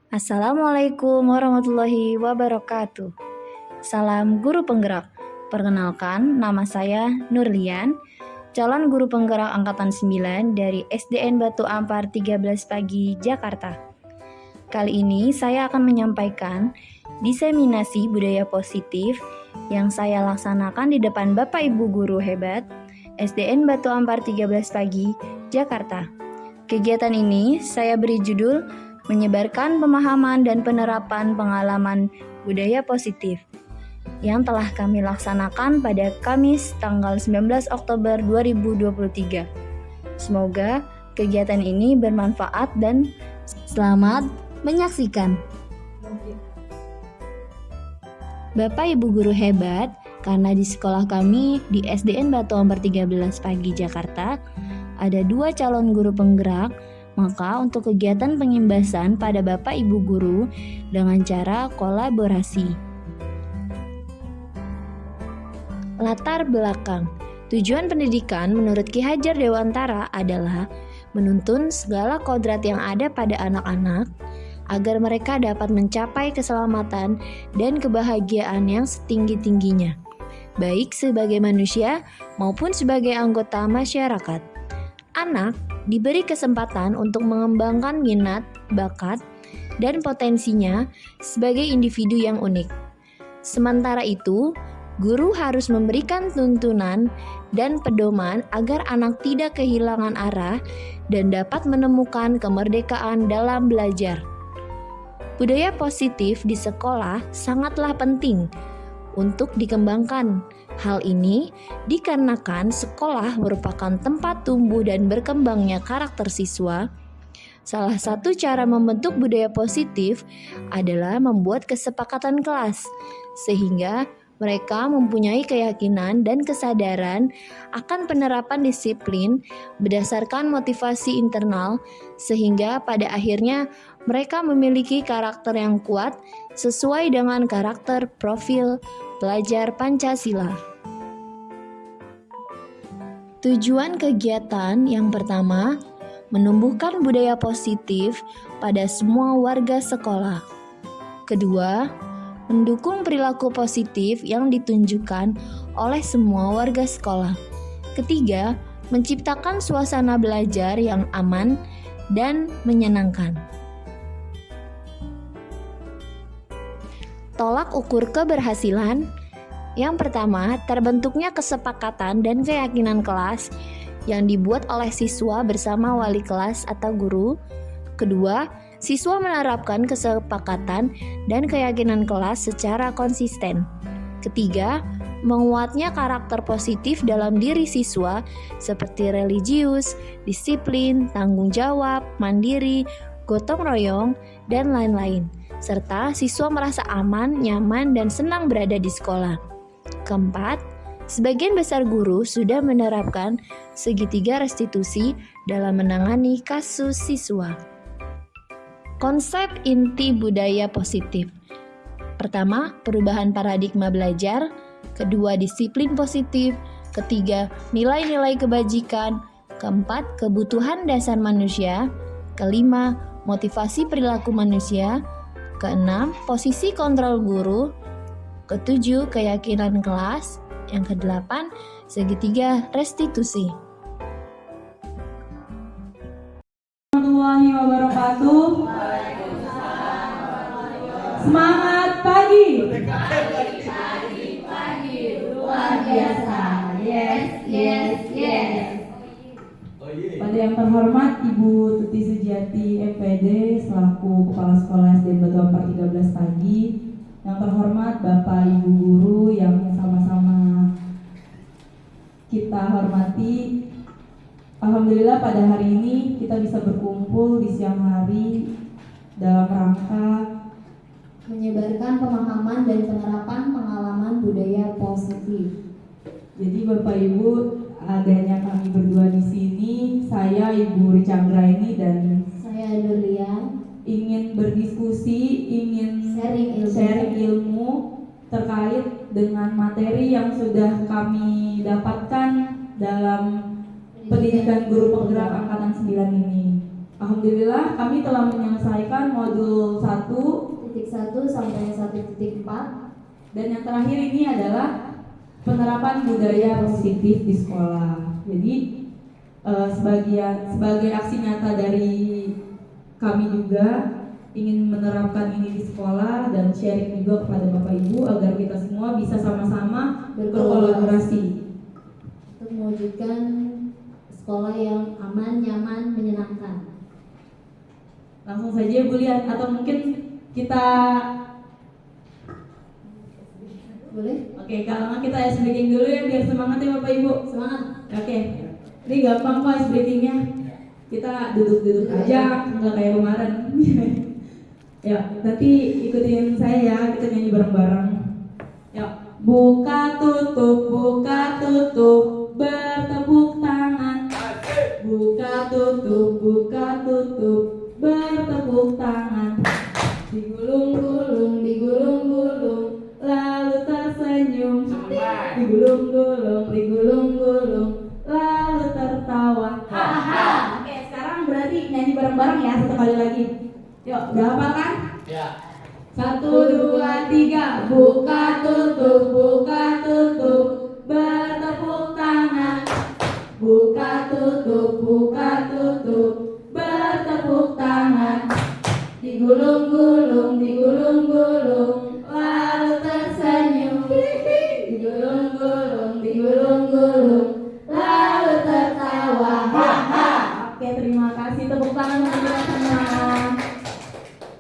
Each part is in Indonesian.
Assalamualaikum warahmatullahi wabarakatuh. Salam guru penggerak. Perkenalkan, nama saya Nurlian, calon guru penggerak angkatan 9 dari SDN Batu Ampar 13 Pagi, Jakarta. Kali ini saya akan menyampaikan diseminasi budaya positif yang saya laksanakan di depan Bapak Ibu guru hebat SDN Batu Ampar 13 Pagi, Jakarta. Kegiatan ini saya beri judul menyebarkan pemahaman dan penerapan pengalaman budaya positif yang telah kami laksanakan pada Kamis tanggal 19 Oktober 2023. Semoga kegiatan ini bermanfaat dan selamat menyaksikan. Bapak Ibu guru hebat, karena di sekolah kami di SDN Batu Ampar 13 Pagi Jakarta ada 2 calon guru penggerak, maka untuk kegiatan pengimbasan pada Bapak Ibu guru dengan cara kolaborasi. Latar belakang. Tujuan pendidikan menurut Ki Hajar Dewantara adalah menuntun segala kodrat yang ada pada anak-anak agar mereka dapat mencapai keselamatan dan kebahagiaan yang setinggi-tingginya, baik sebagai manusia maupun sebagai anggota masyarakat. Anak diberi kesempatan untuk mengembangkan minat, bakat, dan potensinya sebagai individu yang unik. Sementara itu, guru harus memberikan tuntunan dan pedoman agar anak tidak kehilangan arah dan dapat menemukan kemerdekaan dalam belajar. Budaya positif di sekolah sangatlah penting untuk dikembangkan. Hal ini dikarenakan sekolah merupakan tempat tumbuh dan berkembangnya karakter siswa. Salah satu cara membentuk budaya positif adalah membuat kesepakatan kelas, sehingga mereka mempunyai keyakinan dan kesadaran akan penerapan disiplin berdasarkan motivasi internal, sehingga pada akhirnya mereka memiliki karakter yang kuat sesuai dengan karakter profil pelajar Pancasila. Tujuan kegiatan yang pertama, menumbuhkan budaya positif pada semua warga sekolah. Kedua, mendukung perilaku positif yang ditunjukkan oleh semua warga sekolah. Ketiga, menciptakan suasana belajar yang aman dan menyenangkan. Tolak ukur keberhasilan. Yang pertama, terbentuknya kesepakatan dan keyakinan kelas yang dibuat oleh siswa bersama wali kelas atau guru. Kedua, siswa menerapkan kesepakatan dan keyakinan kelas secara konsisten. Ketiga, menguatnya karakter positif dalam diri siswa seperti religius, disiplin, tanggung jawab, mandiri, gotong royong, dan lain-lain. Serta siswa merasa aman, nyaman, dan senang berada di sekolah. Keempat, sebagian besar guru sudah menerapkan segitiga restitusi dalam menangani kasus siswa. Konsep inti budaya positif. Pertama, perubahan paradigma belajar. Kedua, disiplin positif. Ketiga, nilai-nilai kebajikan. Keempat, kebutuhan dasar manusia. Kelima, motivasi perilaku manusia. Keenam, posisi kontrol guru. Ketujuh, keyakinan kelas. Yang kedelapan, segitiga restitusi. Warahmatullahi wabarakatuh. Semangat pagi. Pagi luar biasa. Yes. Pada yang terhormat Ibu Tuti Sujiati MPD selaku Kepala Sekolah SDN Batu Ampar 13 Pagi, yang terhormat Bapak Ibu guru yang sama-sama kita hormati. Alhamdulillah pada hari ini kita bisa berkumpul di siang hari dalam rangka menyebarkan pemahaman dan penerapan pengalaman budaya positif. Jadi Bapak Ibu, adanya kami berdua di sini, saya Ibu Ricandra ini dan Saya Nurlian ingin berdiskusi, ingin sharing ilmu terkait dengan materi yang sudah kami dapatkan dalam pendidikan guru penggerak angkatan 9 ini. Alhamdulillah kami telah menyelesaikan modul 1 titik 1 sampai 1.4. dan yang terakhir ini adalah penerapan budaya positif di sekolah. Jadi sebagai aksi nyata dari kami juga ingin menerapkan ini di sekolah dan sharing juga kepada Bapak Ibu agar kita semua bisa sama-sama berkolaborasi Untuk mewujudkan sekolah yang aman, nyaman, menyenangkan. Langsung saja Bu Lian, atau mungkin kita Boleh? oke, kalau nggak kita ice breaking dulu ya biar semangat ya Bapak Ibu. Semangat. Oke, ini gampang kok ice breakingnya. Kita duduk-duduk aja, nggak kayak kemarin. Ya, nanti ikutin saya ya, kita nyanyi bareng-bareng. Ya, buka tutup, bertepuk tangan. Buka tutup, bertepuk tangan. Digulung-gulung, lalu tersenyum. Digulung-gulung, lalu tertawa. Hahaha. Oke, sekarang berarti nyanyi bareng-bareng ya, satu kali lagi. Yuk, udah hafal kan? Ya. 1, 2, 3. Buka tutup, bertepuk tangan. Buka tutup, bertepuk tangan. Digulung-gulung, lalu tersenyum. Digulung-gulung, lalu tertawa. Haha. Oke, terima kasih. Tepuk tangan untuk kita semua.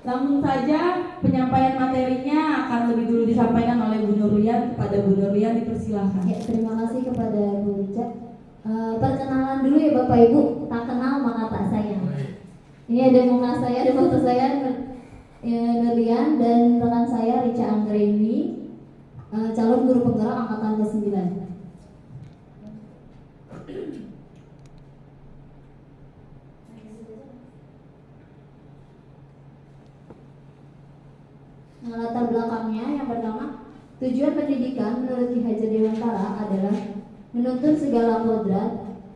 Langsung saja penyampaian materinya akan lebih dulu disampaikan oleh Bu Nurlian. Kepada Bu Nurlian dipersilahkan. Ya, terima kasih kepada Bu Lica. Perkenalan dulu ya Bapak Ibu, tak kenal maka tak sayang. Ini ada muka saya, ada foto saya, Nurlian, dan rekan saya Rica Anggreni, calon guru penggerak angkatan ke-9. Latar belakangnya yang pertama, tujuan pendidikan menurut Ki Hajar Dewantara adalah menuntun segala kodrat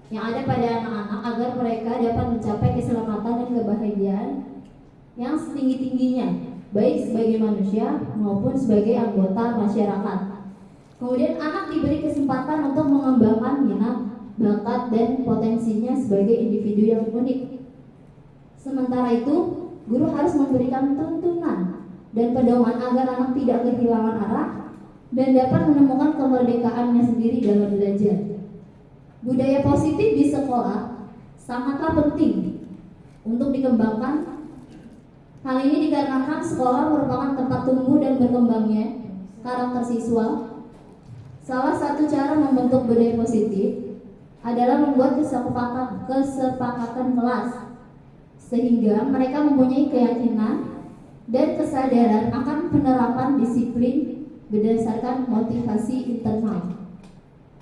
yang ada pada anak-anak agar mereka dapat mencapai keselamatan dan kebahagiaan yang setinggi-tingginya, baik sebagai manusia maupun sebagai anggota masyarakat. Kemudian anak diberi kesempatan untuk mengembangkan minat, bakat, dan potensinya sebagai individu yang unik. Sementara itu, guru harus memberikan tuntunan dan pedoman agar anak tidak kehilangan arah dan dapat menemukan kemerdekaannya sendiri dalam belajar. Budaya positif di sekolah sangatlah penting untuk dikembangkan. Hal ini dikarenakan sekolah merupakan tempat tumbuh dan berkembangnya karakter siswa. Salah satu cara membentuk budaya positif adalah membuat kesepakatan kelas, sehingga mereka mempunyai keyakinan dan kesadaran akan penerapan disiplin berdasarkan motivasi internal,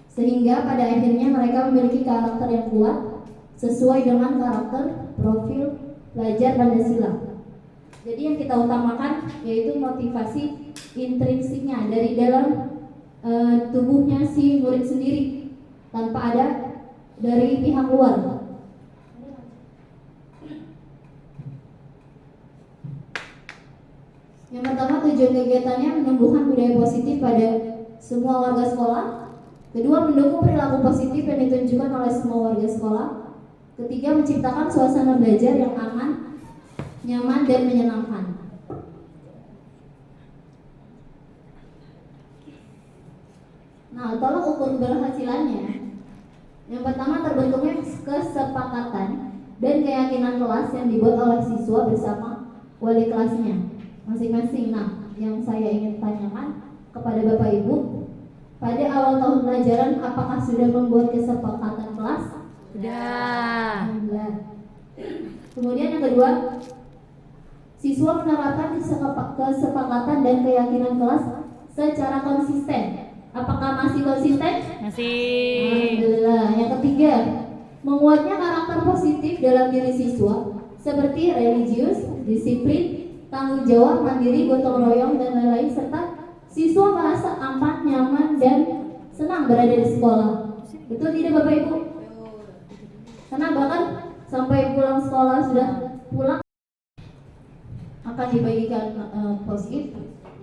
sehingga pada akhirnya mereka memiliki karakter yang kuat sesuai dengan karakter profil pelajar Pancasila. Jadi yang kita utamakan yaitu motivasi intrinsiknya dari dalam tubuhnya si murid sendiri, tanpa ada dari pihak luar. Yang pertama, tujuan kegiatannya menumbuhkan budaya positif pada semua warga sekolah. Kedua, mendukung perilaku positif yang ditunjukkan oleh semua warga sekolah. Ketiga, menciptakan suasana belajar yang aman, nyaman, dan menyenangkan. Nah, tolak ukur keberhasilannya. Yang pertama, terbentuknya kesepakatan dan keyakinan kelas yang dibuat oleh siswa bersama wali kelasnya masing-masing. Nah, yang saya ingin tanyakan kepada Bapak Ibu, pada awal tahun pelajaran apakah sudah membuat kesepakatan kelas? Sudah. Alhamdulillah. Kemudian yang kedua, siswa menerapkan kesepakatan dan keyakinan kelas secara konsisten. Apakah masih konsisten? Masih. Alhamdulillah. Yang ketiga, menguatnya karakter positif dalam diri siswa seperti religius, disiplin, tanggung jawab, mandiri, gotong royong, dan lain-lain, serta siswa merasa aman, nyaman, dan senang berada di sekolah. Betul tidak Bapak Ibu? Karena bahkan sampai pulang sekolah sudah pulang akan dibagikan post-it.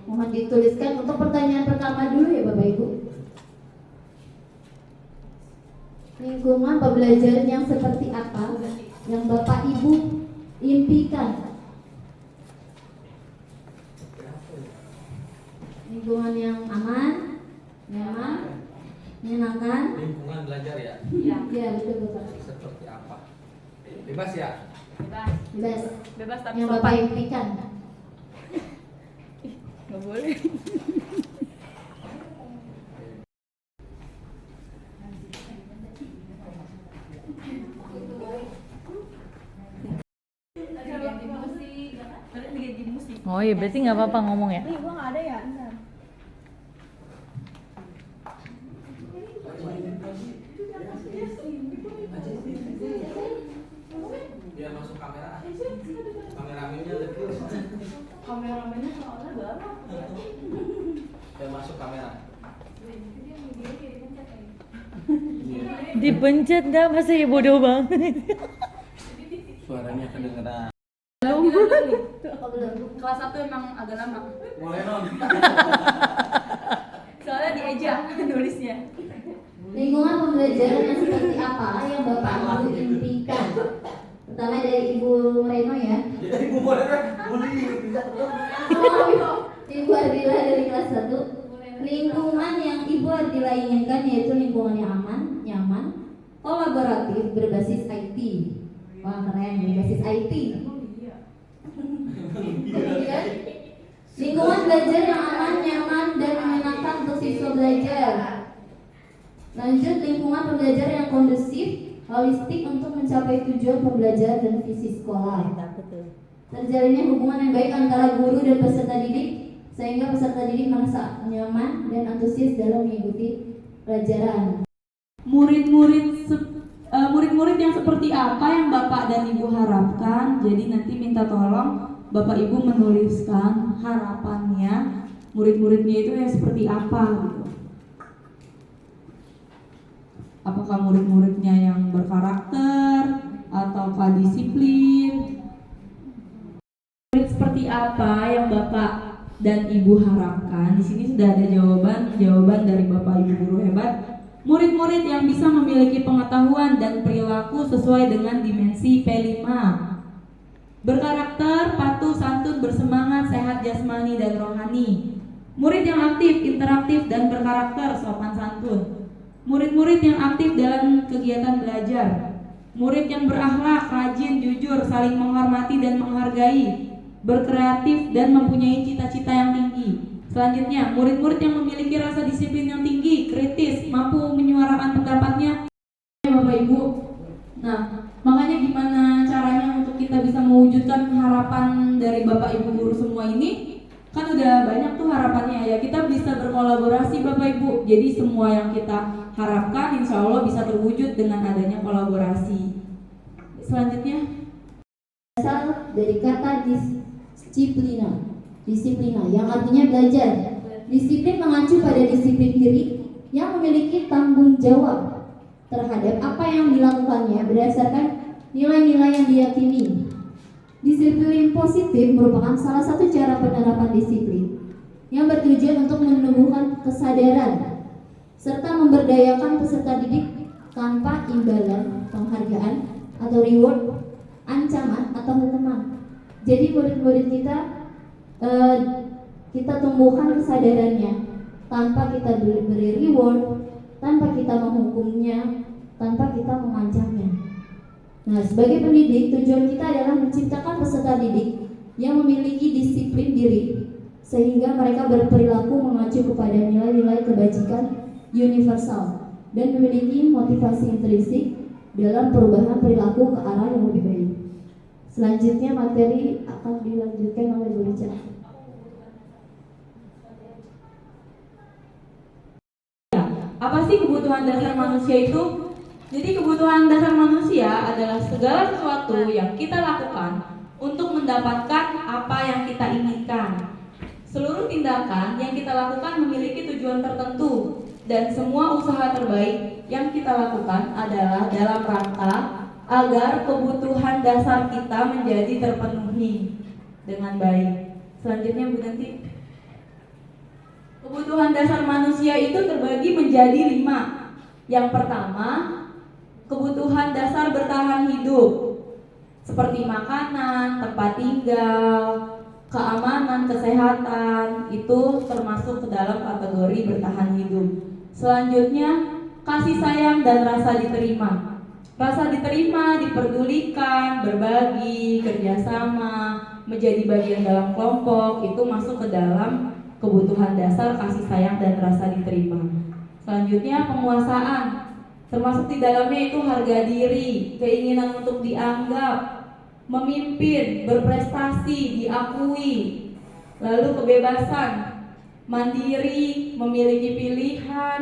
Mohon dituliskan untuk pertanyaan pertama dulu ya Bapak Ibu. Lingkungan pembelajaran yang seperti apa yang Bapak Ibu impikan? Lingkungan yang aman, nyaman, menyenangkan. Lingkungan belajar ya? Iya, betul Bapak. Seperti apa? Bebas ya? Bebas. Bebas tapi Yang Bapak impikan. nggak boleh. Oh iya, berarti nggak apa-apa ngomong ya? Nih, gua nggak ada ya. Bentar. Biar masuk kamera. Kameramennya lebih. Kameramennya soalnya galak. Biar masuk kamera. Dipencet nggak? Masa ya bodoh banget. Suaranya kedengeran. Kelas 1 emang agak lama. Boleh non. Soalnya dieja nulisnya. Lingkungan pembelajaran yang seperti apa yang Bapak Ibu impikan? Pertama dari Ibu Reno ya. Ibu boleh boleh. Ibu Ardila dari kelas 1. Lingkungan yang Ibu Ardila inginkan yaitu lingkungan yang aman, nyaman, kolaboratif, berbasis IT. Wah keren, berbasis IT. Kemudian lingkungan belajar yang aman, nyaman, dan menyenangkan untuk siswa belajar. Lanjut, lingkungan pembelajaran yang kondusif, holistik untuk mencapai tujuan pembelajaran dan visi sekolah. Terjalinnya hubungan yang baik antara guru dan peserta didik, sehingga peserta didik merasa nyaman dan antusias dalam mengikuti pelajaran. Murid-murid yang seperti apa yang Bapak dan Ibu harapkan. Jadi nanti minta tolong Bapak Ibu menuliskan harapannya murid-muridnya itu yang seperti apa gitu. Apakah murid-muridnya yang berkarakter ataukah disiplin? Murid seperti apa yang Bapak dan Ibu harapkan? Di sini sudah ada jawaban dari Bapak Ibu guru hebat. Murid-murid yang bisa memiliki pengetahuan dan perilaku sesuai dengan dimensi P5. Berkarakter, patuh, santun, bersemangat, sehat jasmani dan rohani. Murid yang aktif, interaktif, dan berkarakter, sopan santun. Murid-murid yang aktif dalam kegiatan belajar. Murid yang berakhlak, rajin, jujur, saling menghormati dan menghargai. Berkreatif dan mempunyai cita-cita yang tinggi. Selanjutnya, murid-murid yang memiliki rasa disiplin yang tinggi, kritis, mampu menyuarakan pendapatnya. Bapak Ibu, nah makanya gimana caranya untuk kita bisa mewujudkan harapan dari Bapak Ibu guru semua ini? Kan udah banyak tuh harapannya ya. Kita bisa berkolaborasi Bapak Ibu. Jadi semua yang kita harapkan insya Allah bisa terwujud dengan adanya kolaborasi. Selanjutnya, Asal dari kata disiplina yang artinya belajar. Disiplin mengacu pada disiplin diri yang memiliki tanggung jawab terhadap apa yang dilakukannya berdasarkan nilai-nilai yang diyakini. Disiplin positif merupakan salah satu cara penerapan disiplin yang bertujuan untuk menumbuhkan kesadaran serta memberdayakan peserta didik tanpa imbalan, penghargaan atau reward, ancaman atau hukuman. Jadi murid-murid kita tumbuhkan kesadarannya tanpa kita beri reward, tanpa kita menghukumnya, tanpa kita mengancamnya. Nah, sebagai pendidik, tujuan kita adalah menciptakan peserta didik yang memiliki disiplin diri sehingga mereka berperilaku mengacu kepada nilai-nilai kebajikan universal dan memiliki motivasi intrinsik dalam perubahan perilaku ke arah yang lebih baik. Selanjutnya materi akan dilanjutkan oleh Bu Rica. apa sih kebutuhan dasar manusia itu? Jadi kebutuhan dasar manusia adalah segala sesuatu yang kita lakukan untuk mendapatkan apa yang kita inginkan. Seluruh tindakan yang kita lakukan memiliki tujuan tertentu dan semua usaha terbaik yang kita lakukan adalah dalam rangka agar kebutuhan dasar kita menjadi terpenuhi dengan baik. Selanjutnya Bu Nanti. Kebutuhan dasar manusia itu terbagi menjadi 5. Yang pertama, kebutuhan dasar bertahan hidup, seperti makanan, tempat tinggal, keamanan, kesehatan, itu termasuk ke dalam kategori bertahan hidup. Selanjutnya, kasih sayang dan rasa diterima. Rasa diterima, diperdulikan, berbagi, kerjasama, menjadi bagian dalam kelompok, itu masuk ke dalam kebutuhan dasar kasih sayang dan rasa diterima. Selanjutnya, penguasaan, termasuk di dalamnya itu harga diri, keinginan untuk dianggap, memimpin, berprestasi, diakui. Lalu kebebasan, mandiri, memiliki pilihan,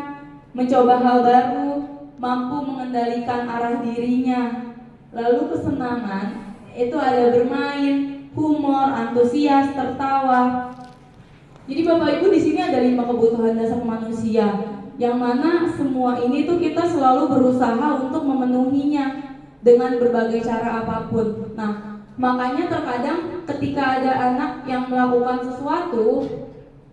mencoba hal baru, mampu mengendalikan arah dirinya. Lalu kesenangan, itu ada bermain, humor, antusias, tertawa. Jadi Bapak Ibu, di sini ada 5 kebutuhan dasar manusia, yang mana semua ini tuh kita selalu berusaha untuk memenuhinya dengan berbagai cara apapun. Nah, makanya terkadang ketika ada anak yang melakukan sesuatu,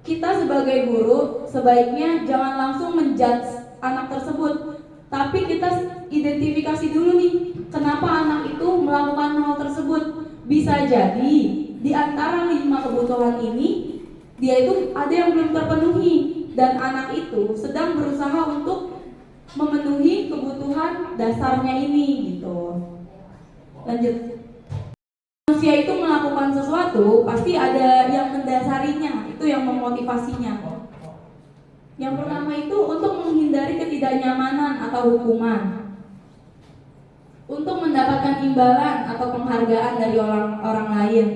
kita sebagai guru sebaiknya jangan langsung menjudge anak tersebut, tapi kita identifikasi dulu nih, kenapa anak itu melakukan hal tersebut. Bisa jadi di antara 5 kebutuhan ini dia itu ada yang belum terpenuhi, dan anak itu sedang berusaha untuk memenuhi kebutuhan dasarnya ini gitu. Lanjut. Manusia itu melakukan sesuatu pasti ada yang mendasarinya, itu yang memotivasinya. Yang pertama itu untuk menghindari ketidaknyamanan atau hukuman, untuk mendapatkan imbalan atau penghargaan dari orang lain,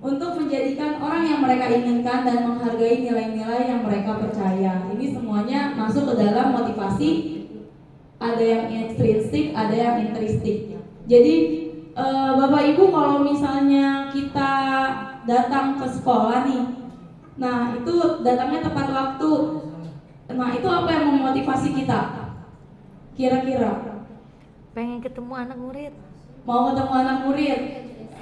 untuk menjadikan orang yang mereka inginkan dan menghargai nilai-nilai yang mereka percaya. Ini semuanya masuk ke dalam motivasi. Ada yang intrinsik, ada yang intristik. Jadi Bapak Ibu, kalau misalnya kita datang ke sekolah nih, nah itu datangnya tepat waktu. Nah itu apa yang memotivasi kita? Kira-kira? Pengen ketemu anak murid. Mau ketemu anak murid?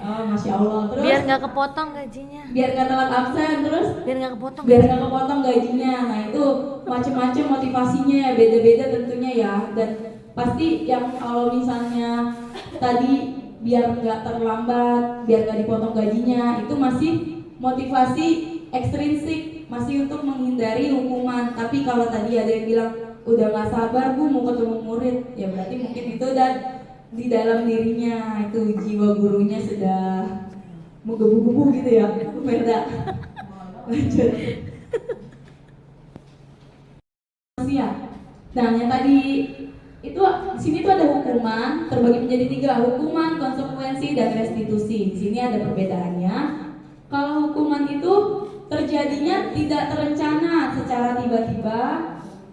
Oh, Masya Allah. Terus? Biar nggak kepotong gajinya. Biar nggak telat absen, terus? Biar nggak kepotong. Biar nggak kepotong gajinya. Nah itu macam-macam motivasinya ya, beda-beda tentunya ya. Dan pasti yang kalau misalnya tadi biar nggak terlambat, biar nggak dipotong gajinya, itu masih motivasi ekstrinsik, masih untuk menghindari hukuman. Tapi kalau tadi ada yang bilang udah nggak sabar Bu mau ketemu murid, ya berarti mungkin itu dan di dalam dirinya itu jiwa gurunya sudah menggebu-gebu gitu ya, beda. Lanjut. Nah yang tadi itu di sini tuh ada hukuman terbagi menjadi 3, hukuman, konsekuensi, dan restitusi. Di sini ada perbedaannya. Kalau hukuman itu terjadinya tidak terencana secara tiba-tiba,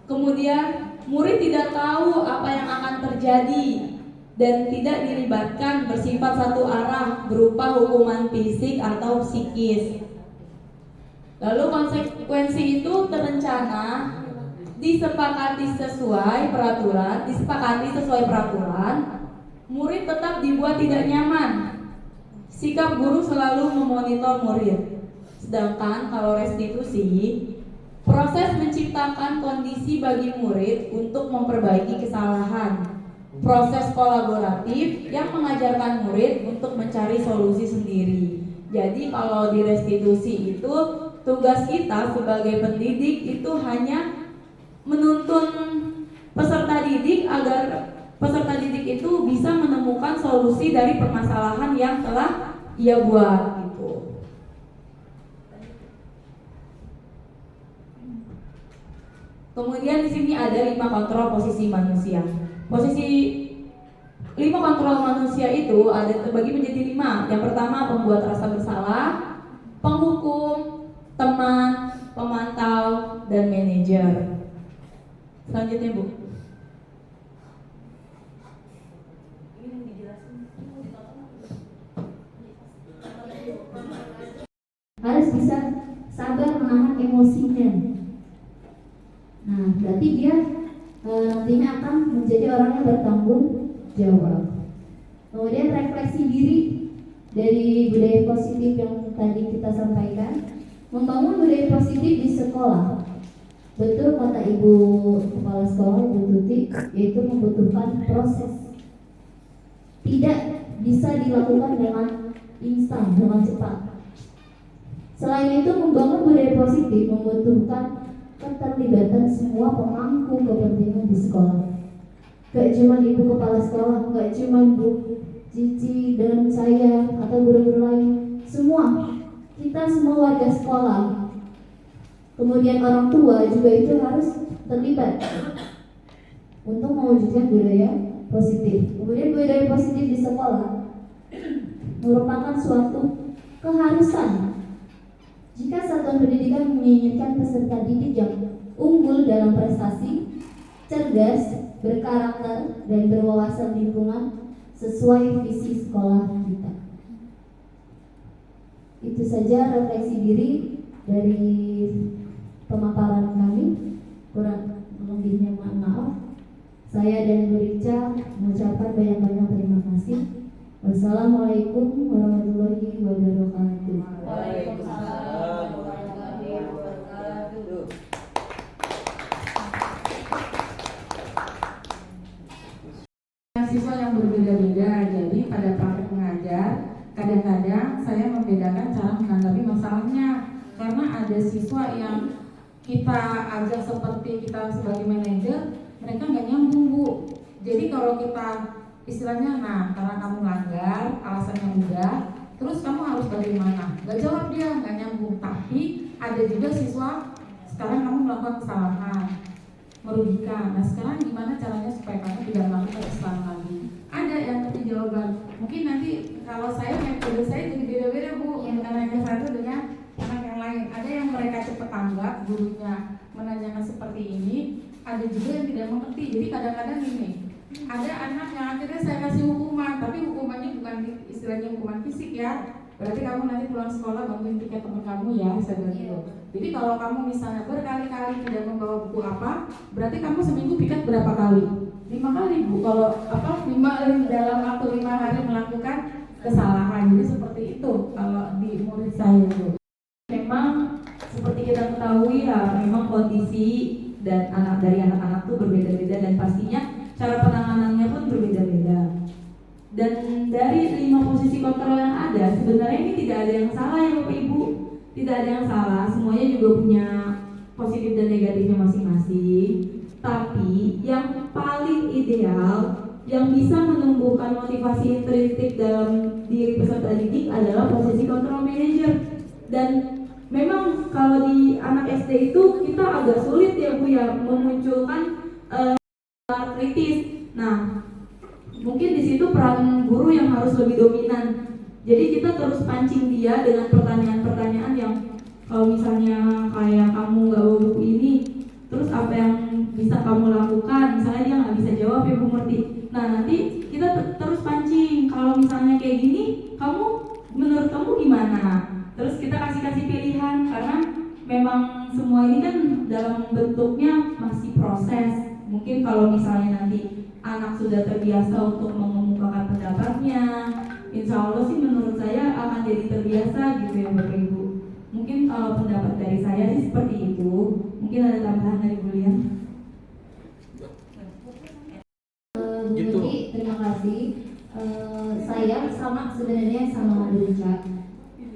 kemudian murid tidak tahu apa yang akan terjadi dan tidak dilibatkan, bersifat satu arah berupa hukuman fisik atau psikis. Lalu konsekuensi itu terencana, disepakati sesuai peraturan, murid tetap dibuat tidak nyaman. Sikap guru selalu memonitor murid. Sedangkan kalau restitusi, proses menciptakan kondisi bagi murid untuk memperbaiki kesalahan. Proses kolaboratif yang mengajarkan murid untuk mencari solusi sendiri. Jadi kalau di restitusi itu tugas kita sebagai pendidik itu hanya menuntun peserta didik agar peserta didik itu bisa menemukan solusi dari permasalahan yang telah ia buat gitu. Kemudian di sini ada 5 kontrol posisi manusia. Posisi 5 kontrol manusia itu ada terbagi menjadi 5. Yang pertama pembuat rasa bersalah, penghukum, teman, pemantau, dan manajer. Selanjutnya Bu. Harus bisa sabar menahan emosinya. Nah, berarti dia nantinya akan menjadi orang yang bertanggung jawab. Kemudian refleksi diri dari budaya positif yang tadi kita sampaikan, membangun budaya positif di sekolah. Betul kata Ibu Kepala Sekolah, Ibu Tuti, yaitu membutuhkan proses. Tidak bisa dilakukan dengan instan, dengan cepat. Selain itu, membangun budaya positif membutuhkan keterlibatan semua pemangku kepentingan di sekolah. Gak cuma Ibu Kepala Sekolah, gak cuma Bu Cici dan saya atau guru-guru lain, semua, kita semua warga sekolah. Kemudian orang tua juga itu harus terlibat untuk mewujudkan budaya positif. Kemudian budaya positif di sekolah merupakan suatu keharusan. Jika satuan pendidikan menginginkan peserta didik yang unggul dalam prestasi, cerdas, berkarakter, dan berwawasan lingkungan sesuai visi sekolah kita. Itu saja refleksi diri dari pemaparan kami. Kurang lebihnya mohon maaf. Saya dan Bu Rica mengucapkan banyak-banyak terima kasih. Wassalamualaikum warahmatullahi wabarakatuh. Waalaikumsalam warahmatullahi wabarakatuh. Siswa yang berbeda-beda, jadi pada praktek mengajar kadang-kadang saya membedakan cara menanggapi masalahnya, karena ada siswa yang kita ajak seperti kita sebagai manajer, mereka nggak nyambung Bu. Jadi kalau kita istilahnya, nah karena kamu melanggar, alasannya udah, terus kamu harus bagaimana? Nggak jawab dia, nggak nyambung. Tapi ada juga siswa, sekarang kamu melakukan kesalahan, merugikan. Nah sekarang gimana caranya supaya kamu tidak melakukan kesalahan lagi? Ada yang ngerti jawaban. Mungkin nanti kalau saya metode saya jadi beda-beda Bu. Dengan anak yang satu dengan anak yang lain. Ada yang mereka cepat tanggap, gurunya menanyakan seperti ini. Ada juga yang tidak mengerti. Jadi kadang-kadang ini ada anak yang akhirnya saya kasih hukuman, tapi hukumannya bukan istilahnya hukuman fisik ya. Berarti kamu nanti pulang sekolah bantuin tiket teman kamu ya, saya bilang gitu. Jadi kalau kamu misalnya berkali-kali tidak membawa buku apa, berarti kamu seminggu piket berapa kali? 5 kali Bu. Kalau dalam waktu 5 hari melakukan kesalahan. Jadi seperti itu kalau di murid saya Bu. Memang seperti kita ketahui ya, memang kondisi dan dari anak-anak tuh berbeda-beda dan pastinya cara penanganannya pun berbeda-beda. Dan dari 5 posisi kontrol yang ada, sebenarnya ini tidak ada yang salah ya Bapak Ibu. Tidak ada yang salah, semuanya juga punya positif dan negatifnya masing-masing. Tapi yang paling ideal, yang bisa menumbuhkan motivasi intrinsik dalam diri peserta didik adalah posisi kontrol manager. Dan memang kalau di anak SD itu kita agak sulit ya Bu ya memunculkan kritis. Nah, mungkin di situ peran guru yang harus lebih dominan. Jadi kita terus pancing dia dengan pertanyaan-pertanyaan yang kalau misalnya kayak kamu nggak bawa buku ini, terus apa yang bisa kamu lakukan? Misalnya dia nggak bisa jawab ya Bu Murti. Nah nanti kita terus pancing. Kalau misalnya kayak gini, menurut kamu gimana? Terus kita kasih pilihan karena memang semua ini kan dalam bentuknya masih proses. Mungkin kalau misalnya nanti anak sudah terbiasa untuk mengemukakan pendapatnya, insya Allah sih menurut saya akan jadi terbiasa gitu ya Bapak Ibu. Mungkin kalau pendapat dari saya sih seperti itu. Mungkin ada tambahan dari Bu Lian. Gitu. Terima kasih. Saya sebenarnya sama Bu Rica.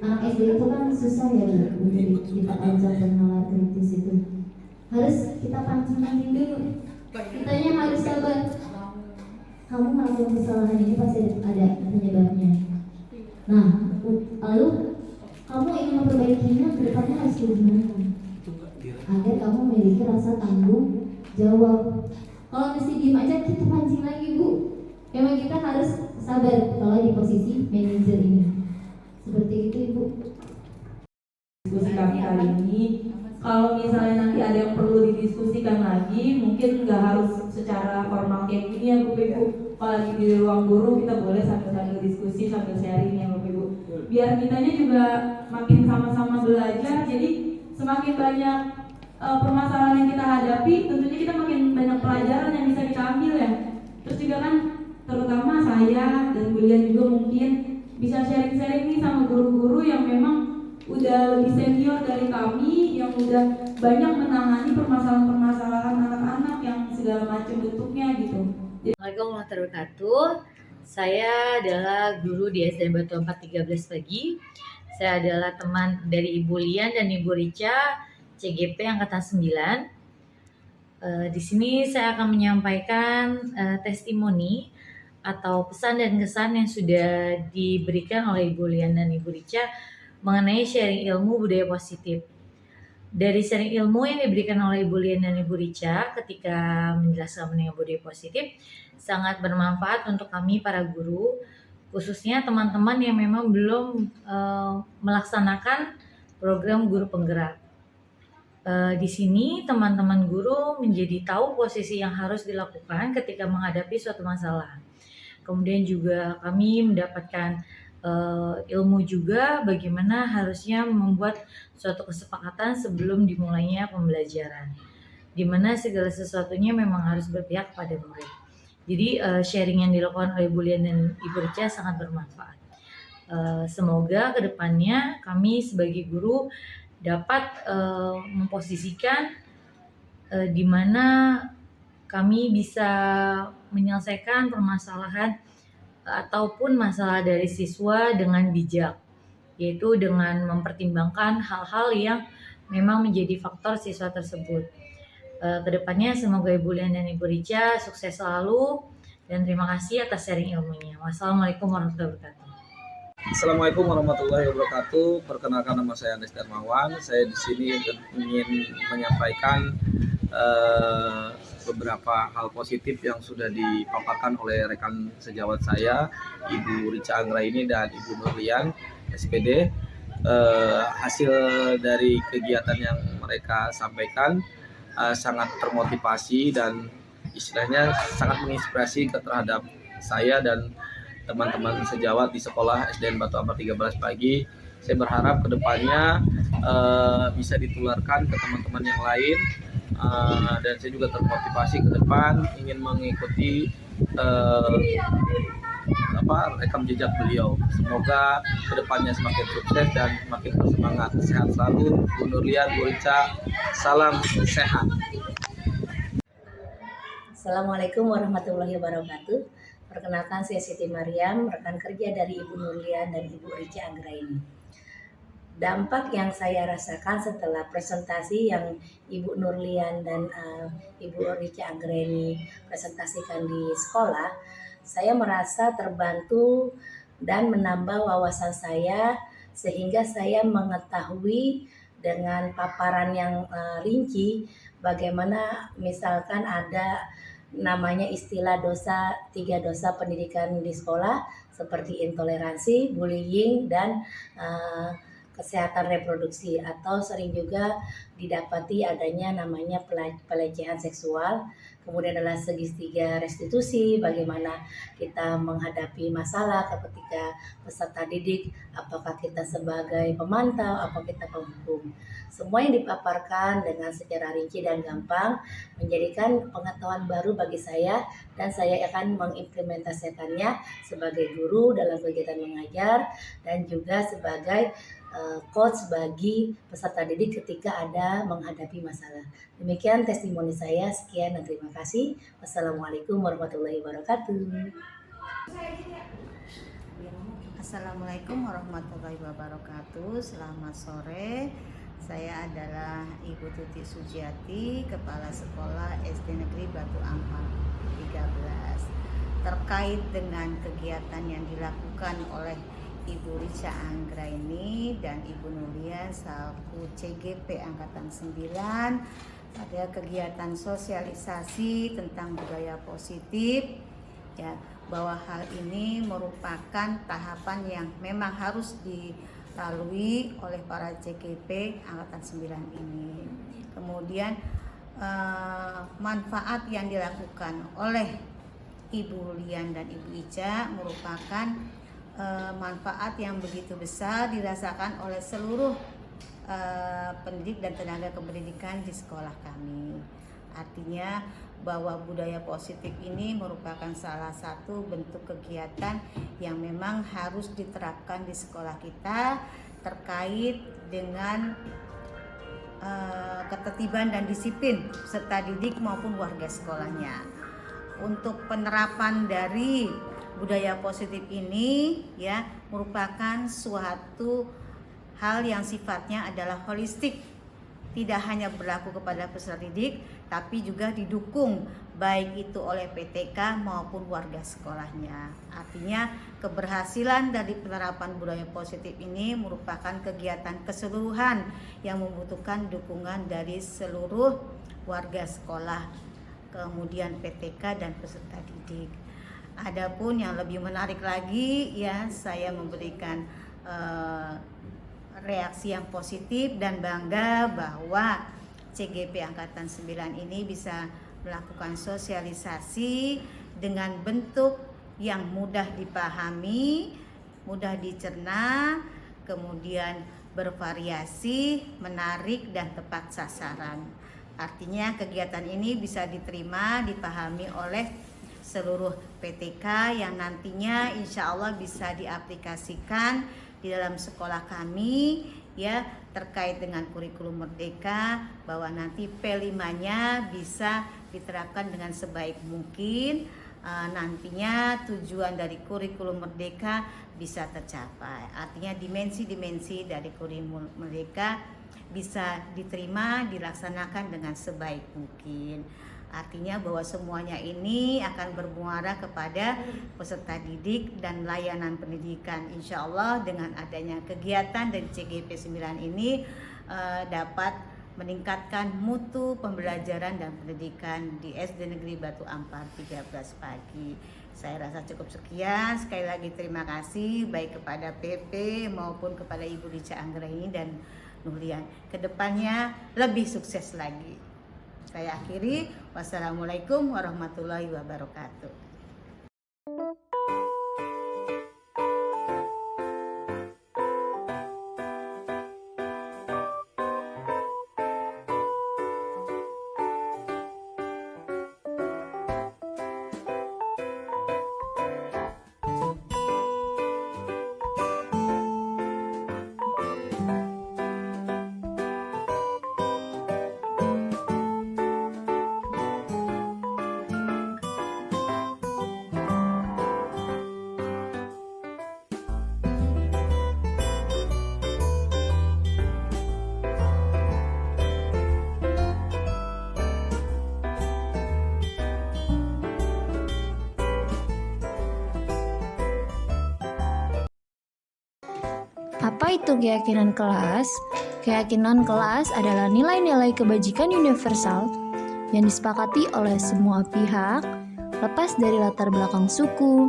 Anak SD itu kan susah ya Bu, kita ajak bernalar kritis itu. Harus kita pancing dulu. Kitanya harus sabar. Kamu melakukan kesalahan ini pasti ada penyebabnya. Nah, lalu kamu ingin memperbaikinya ke depannya harus bagaimana? Agar kamu memiliki rasa tanggung jawab. Kalau mesti diem aja kita pancing lagi Bu. Memang kita harus sabar kalau di posisi manajer ini. Seperti itu Ibu. Diskusi kami kali ini, kalau misalnya nanti ada yang perlu didiskusikan lagi, mungkin nggak harus secara formal kayak gini ya Bu Ibu. Kalau lagi di ruang guru kita boleh sambil diskusi, sambil sharing ya Bu Ibu. Biar kitanya juga makin sama-sama belajar, jadi semakin banyak permasalahan yang kita hadapi, tentunya kita makin banyak pelajaran yang bisa kita ambil ya. Terus juga kan terutama saya dan Bulian juga mungkin bisa sharing-sharing nih sama guru-guru yang memang udah lebih senior dari kami, yang udah banyak menangani permasalahan-permasalahan anak-anak yang segala macam bentuknya gitu. Assalamualaikum warahmatullahi wabarakatuh. Saya adalah guru di SDN Batu Ampar 13 pagi. Saya adalah teman dari Ibu Lian dan Ibu Rica, CGP Angkatan 9. Di sini saya akan menyampaikan testimoni atau pesan dan kesan yang sudah diberikan oleh Ibu Lian dan Ibu Rica mengenai sharing ilmu budaya positif. Dari sharing ilmu yang diberikan oleh Ibu Lian dan Ibu Rica ketika menjelaskan mengenai budaya positif sangat bermanfaat untuk kami para guru, khususnya teman-teman yang memang belum melaksanakan program guru penggerak. Di sini teman-teman guru menjadi tahu posisi yang harus dilakukan ketika menghadapi suatu masalah. Kemudian juga kami mendapatkan ilmu juga bagaimana harusnya membuat suatu kesepakatan sebelum dimulainya pembelajaran, di mana segala sesuatunya memang harus berpihak pada murid. Jadi sharing yang dilakukan oleh Bu Lian dan Ibu Rica sangat bermanfaat. Semoga kedepannya kami sebagai guru dapat memposisikan di mana kami bisa menyelesaikan permasalahan ataupun masalah dari siswa dengan bijak, yaitu dengan mempertimbangkan hal-hal yang memang menjadi faktor siswa tersebut. Kedepannya semoga Ibu Lian dan Ibu Rica sukses selalu dan terima kasih atas sharing ilmunya. Wassalamualaikum warahmatullahi wabarakatuh. Assalamualaikum warahmatullahi wabarakatuh. Perkenalkan, nama saya Andes Darmawan. Saya di sini ingin menyampaikan beberapa hal positif yang sudah dipaparkan oleh rekan sejawat saya, Ibu Rica Anggraini dan Ibu Nurlian, SPD. Hasil dari kegiatan yang mereka sampaikan sangat termotivasi dan istilahnya sangat menginspirasi terhadap saya dan teman-teman sejawat di sekolah SDN Batu Ampar 13 pagi. Saya berharap kedepannya bisa ditularkan ke teman-teman yang lain, dan saya juga termotivasi ke depan ingin mengikuti rekam jejak beliau. Semoga kedepannya semakin sukses dan makin bersemangat. Sehat selalu, Bu Nurlian, Bu Rica, salam sehat. Assalamualaikum warahmatullahi wabarakatuh. Perkenalkan, saya Siti Mariam, rekan kerja dari Ibu Nurlian dan Ibu Rica Anggraini. Dampak yang saya rasakan setelah presentasi yang Ibu Nurlian dan Ibu Rica Anggraini presentasikan di sekolah, saya merasa terbantu dan menambah wawasan saya sehingga saya mengetahui dengan paparan yang rinci bagaimana misalkan ada namanya istilah 3 dosa pendidikan di sekolah seperti intoleransi, bullying, dan kesehatan reproduksi, atau sering juga didapati adanya namanya pelecehan seksual. Kemudian adalah segitiga restitusi, bagaimana kita menghadapi masalah ketika peserta didik, apakah kita sebagai pemantau, apakah kita penghukum. Semua yang dipaparkan dengan secara rinci dan gampang menjadikan pengetahuan baru bagi saya, dan saya akan mengimplementasikannya sebagai guru dalam kegiatan mengajar dan juga sebagai coach bagi peserta didik ketika ada menghadapi masalah. Demikian testimoni saya, sekian dan terima kasih. Wassalamualaikum warahmatullahi wabarakatuh. Assalamualaikum warahmatullahi wabarakatuh. Selamat sore. Saya adalah Ibu Tuti Sujiati, Kepala Sekolah SD Negeri Batu Ampar 13. Terkait dengan kegiatan yang dilakukan oleh Ibu Rica Anggraini dan Ibu Nurlian selaku CGP Angkatan 9, ada kegiatan sosialisasi tentang budaya positif, ya, bahwa hal ini merupakan tahapan yang memang harus dilalui oleh para CGP Angkatan 9 ini. Kemudian manfaat yang dilakukan oleh Ibu Lian dan Ibu Ica merupakan manfaat yang begitu besar dirasakan oleh seluruh pendidik dan tenaga kependidikan di sekolah kami. Artinya bahwa budaya positif ini merupakan salah satu bentuk kegiatan yang memang harus diterapkan di sekolah kita terkait dengan ketertiban dan disiplin peserta didik maupun warga sekolahnya. Untuk penerapan dari budaya positif ini ya merupakan suatu hal yang sifatnya adalah holistik, tidak hanya berlaku kepada peserta didik tapi juga didukung baik itu oleh PTK maupun warga sekolahnya. Artinya keberhasilan dari penerapan budaya positif ini merupakan kegiatan keseluruhan yang membutuhkan dukungan dari seluruh warga sekolah, kemudian PTK dan peserta didik. Adapun yang lebih menarik lagi ya, saya memberikan reaksi yang positif dan bangga bahwa CGP Angkatan 9 ini bisa melakukan sosialisasi dengan bentuk yang mudah dipahami, mudah dicerna, kemudian bervariasi, menarik dan tepat sasaran. Artinya kegiatan ini bisa diterima, dipahami oleh seluruh PTK yang nantinya insya Allah bisa diaplikasikan di dalam sekolah kami ya, terkait dengan kurikulum merdeka, bahwa nanti P5-nya bisa diterapkan dengan sebaik mungkin. Nantinya tujuan dari kurikulum merdeka bisa tercapai. Artinya dimensi-dimensi dari kurikulum merdeka bisa diterima, dilaksanakan dengan sebaik mungkin. Artinya bahwa semuanya ini akan bermuara kepada peserta didik dan layanan pendidikan. Insya Allah dengan adanya kegiatan dari CGP 9 ini dapat meningkatkan mutu pembelajaran dan pendidikan di SD Negeri Batu Ampar 13 Pagi. Saya rasa cukup sekian. Sekali lagi terima kasih baik kepada PP maupun kepada Ibu Rica Anggraini dan Nurlian. Kedepannya lebih sukses lagi. Saya akhiri. Wassalamualaikum warahmatullahi wabarakatuh. Apa itu keyakinan kelas? Keyakinan kelas adalah nilai-nilai kebajikan universal yang disepakati oleh semua pihak, lepas dari latar belakang suku,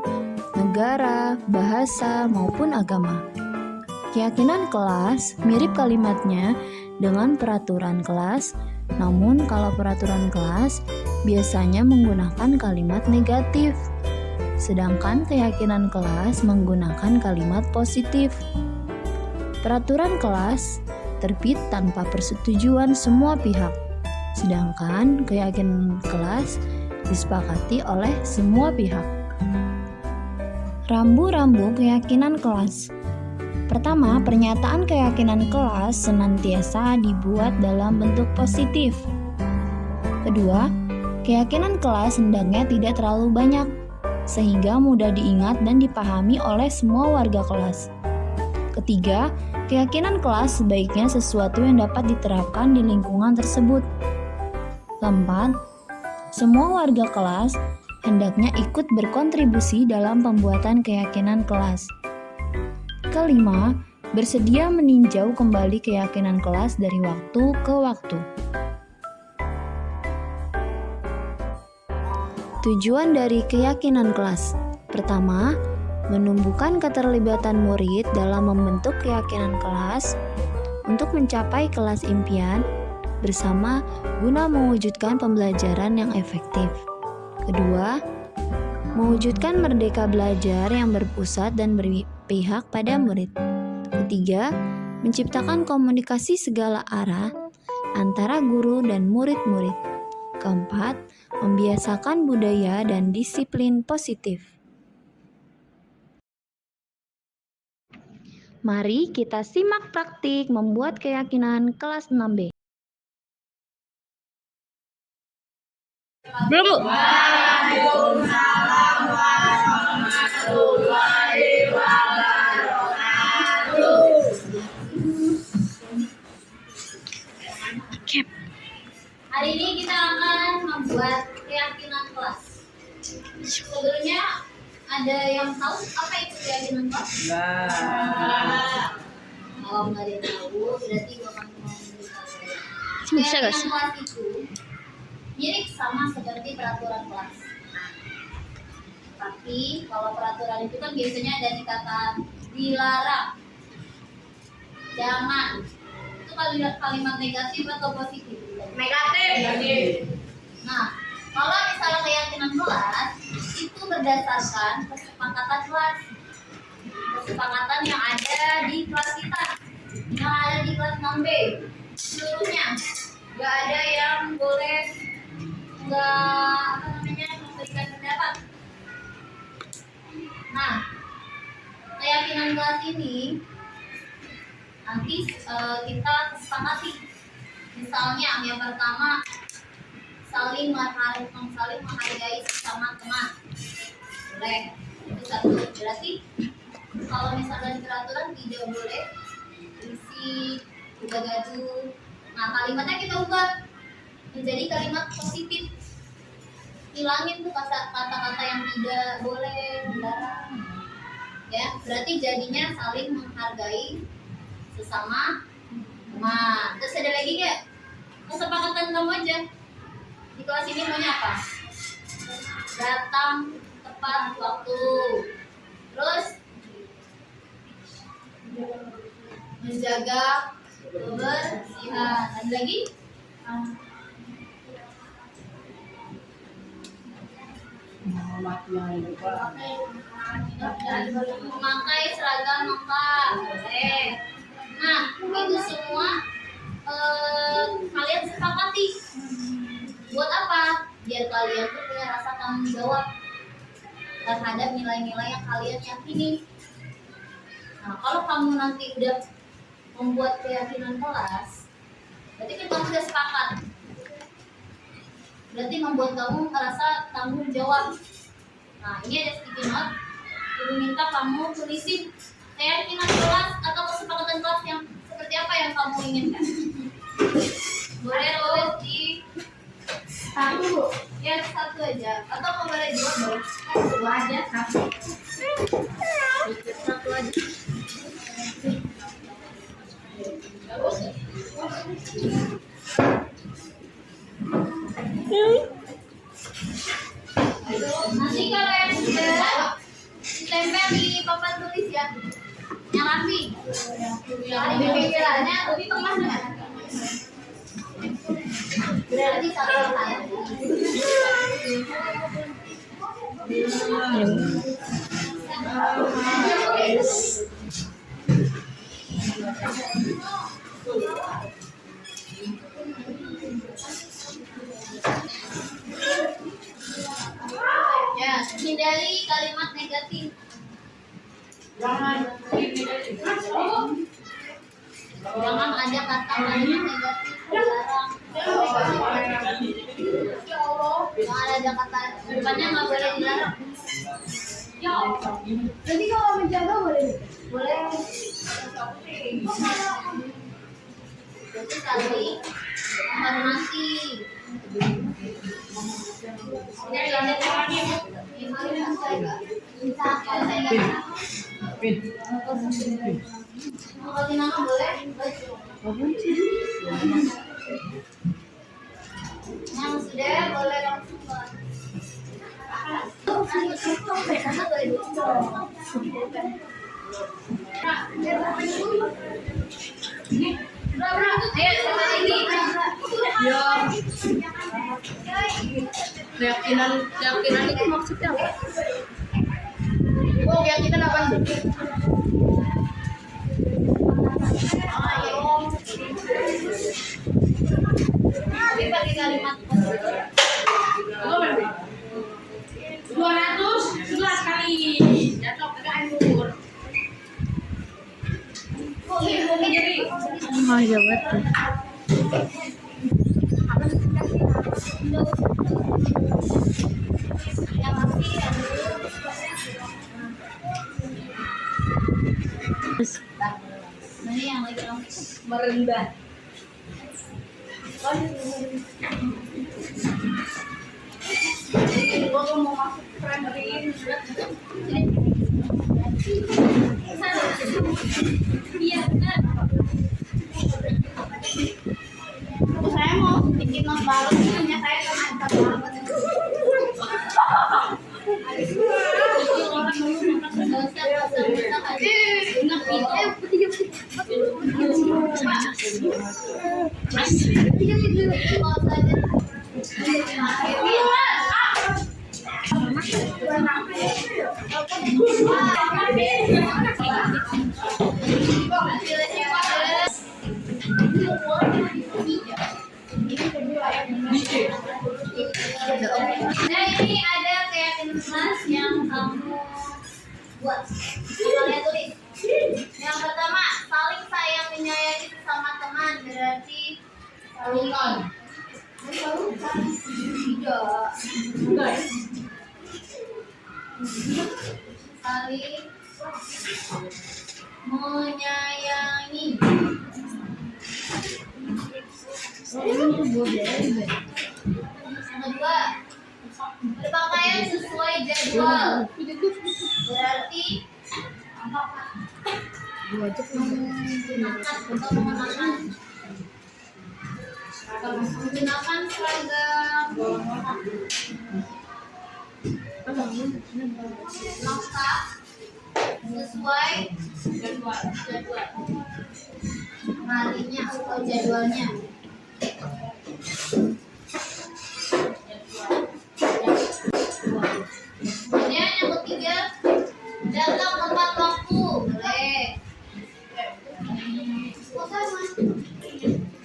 negara, bahasa, maupun agama. Keyakinan kelas mirip kalimatnya dengan peraturan kelas, namun kalau peraturan kelas biasanya menggunakan kalimat negatif, sedangkan keyakinan kelas menggunakan kalimat positif. Peraturan kelas terbit tanpa persetujuan semua pihak, sedangkan keyakinan kelas disepakati oleh semua pihak. Rambu-rambu keyakinan kelas. Pertama, pernyataan keyakinan kelas senantiasa dibuat dalam bentuk positif. Kedua, keyakinan kelas hendaknya tidak terlalu banyak, sehingga mudah diingat dan dipahami oleh semua warga kelas. Ketiga, keyakinan kelas sebaiknya sesuatu yang dapat diterapkan di lingkungan tersebut. Keempat, semua warga kelas hendaknya ikut berkontribusi dalam pembuatan keyakinan kelas. Kelima, bersedia meninjau kembali keyakinan kelas dari waktu ke waktu. Tujuan dari keyakinan kelas. Pertama, menumbuhkan keterlibatan murid dalam membentuk keyakinan kelas untuk mencapai kelas impian bersama guna mewujudkan pembelajaran yang efektif. Kedua, mewujudkan merdeka belajar yang berpusat dan berpihak pada murid. Ketiga, menciptakan komunikasi segala arah antara guru dan murid-murid. keempat, membiasakan budaya dan disiplin positif. Mari kita simak praktik membuat keyakinan kelas 6B. Belum, Bu. Hari ini kita akan membuat keyakinan kelas. Sebelumnya ada yang tahu apa itu keyakinan kelas? Kalau nggak ada yang tahu, berarti gue akan memberitahu. Keyakinan kelas itu mirip sama seperti peraturan kelas. Tapi kalau peraturan itu kan biasanya ada di kata dilarang, jangan. Itu kalimat negatif atau positif? Negatif. Nah, kalau misalnya keyakinan kelas itu berdasarkan kesepakatan kelas, kesepakatan yang ada di kelas kita, yang ada di kelas 6B seluruhnya. Nggak ada yang boleh memberikan pendapat. Nah, keyakinan kelas ini nanti kita sepakati. Misalnya yang pertama, saling menghargai sesama teman. Boleh. Itu satu. Berarti kalau misalkan peraturan tidak boleh isi gaduh. Nah, kalimatnya kita ubah menjadi kalimat positif. Hilangin tuh kata-kata yang tidak boleh, dilarang. Ya, berarti jadinya saling menghargai sesama teman. Terus ada lagi nggak? Kesepakatan kamu aja di kelas ini maunya apa? Datang tepat waktu. Terus menjaga kebersihan. Ada lagi? Memakai seragam lengkap. Nah, itu semua kalian sepakati. Buat apa? Biar kalian tuh punya rasa tanggung jawab terhadap nilai-nilai yang kalian yakini. Nah, kalau kamu nanti udah membuat keyakinan kelas, berarti kan kamu udah sepakat. Berarti membuat kamu merasa tanggung jawab. Nah, ini ada sticky note. Ibu minta kamu tulisin keyakinan kelas atau kesepakatan kelas yang seperti apa yang kamu inginkan. Boleh tulis di satu, ya satu aja. Atau mau boleh dua, boleh. Dua aja, satu. Satu aja. Nanti kalau yang sudah ditempel di papan tulis ya, yang rapi. Yang di pinggirannya di tengahnya. Berarti satu kali. Ya, hindari kalimat negatif. Jangan ada kata kalimat negatif. Dilarang. Jangan ada kata depannya nggak boleh dilarang. Ya. Jadi kalau menjaga boleh. Boleh. Jadi saling menghormati. Yang sudah boleh langsung keyakinan itu maksudnya apa? Oh, keyakinan apa nih? Ini pakai kalimat positif. 211 kali. Jatuh ke anggur. Jadi. Oh, jabat. Ini yang lagi Merendah. Gua mau masuk primary ini. Iya benar. Saya mau bikin not baru, punya saya kan mantap banget. Nah ini ada keyakinan kelas yang kamu buat. Kalian tulis. Yang pertama, saling sayang menyayangi sesama teman berarti salingan. Tidak. Saling menyayangi. Yang kedua, berpakaian sesuai jadwal. Berarti menggunakan seragam lengkap sesuai jadwal. Harinya atau jadwalnya. Kemudian yang ketiga, datang tepat waktu. Boleh.